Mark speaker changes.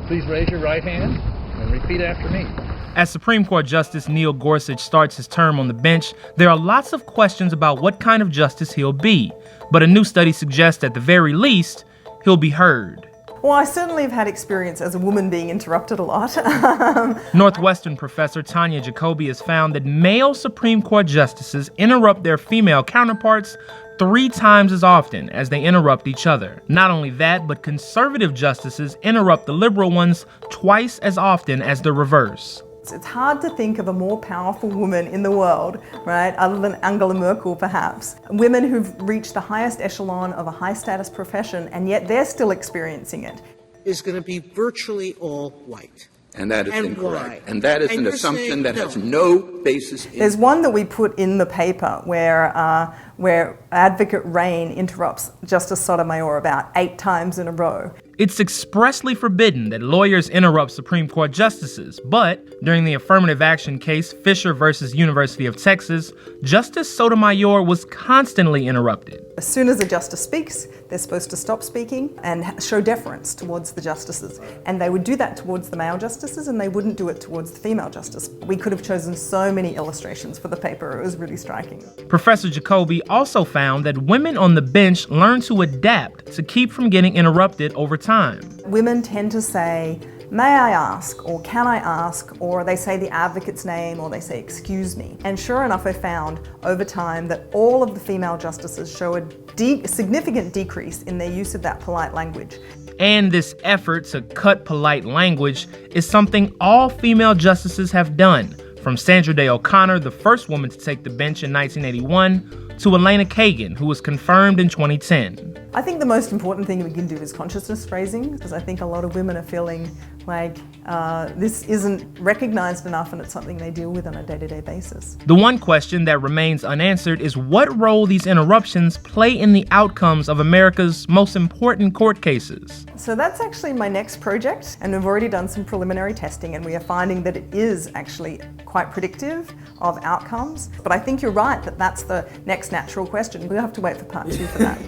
Speaker 1: Please raise your right hand and repeat after me.
Speaker 2: As Supreme Court Justice Neil Gorsuch starts his term on the bench, there are lots of questions about what kind of justice he'll be. But a new study suggests at the very least, he'll be heard.
Speaker 3: Well, I certainly have had experience as a woman being interrupted a lot.
Speaker 2: Northwestern professor Tanya Jacoby has found that male Supreme Court justices interrupt their female counterparts 3 times as often as they interrupt each other. Not only that, but conservative justices interrupt the liberal ones twice as often as the reverse.
Speaker 3: It's hard to think of a more powerful woman in the world, right, other than Angela Merkel perhaps. Women who've reached the highest echelon of a high status profession, and yet they're still experiencing it.
Speaker 4: Is going to be virtually all white.
Speaker 5: And that is incorrect.
Speaker 4: Why?
Speaker 5: And that is an assumption that has no basis in.
Speaker 3: There's one that we put in the paper where Advocate Rain interrupts Justice Sotomayor about 8 times in a row.
Speaker 2: It's expressly forbidden that lawyers interrupt Supreme Court justices, but during the affirmative action case Fisher versus University of Texas, Justice Sotomayor was constantly interrupted.
Speaker 3: As soon as a justice speaks, they're supposed to stop speaking and show deference towards the justices. And they would do that towards the male justices, and they wouldn't do it towards the female justice. We could have chosen so many illustrations for the paper. It was really striking.
Speaker 2: Professor Jacoby also found that women on the bench learn to adapt to keep from getting interrupted over time.
Speaker 3: Women tend to say, "May I ask?" or "Can I ask?" or they say the advocate's name, or they say "Excuse me." And sure enough, I found over time that all of the female justices show a significant decrease in their use of that polite language.
Speaker 2: And this effort to cut polite language is something all female justices have done, from Sandra Day O'Connor, the first woman to take the bench in 1981, to Elena Kagan, who was confirmed in 2010.
Speaker 3: I think the most important thing we can do is consciousness raising, because I think a lot of women are feeling like this isn't recognized enough, and it's something they deal with on a day-to-day basis.
Speaker 2: The one question that remains unanswered is what role these interruptions play in the outcomes of America's most important court cases.
Speaker 3: So that's actually my next project, and we've already done some preliminary testing, and we are finding that it is actually quite predictive of outcomes. But I think you're right that that's the next natural question. We'll have to wait for part 2 for that.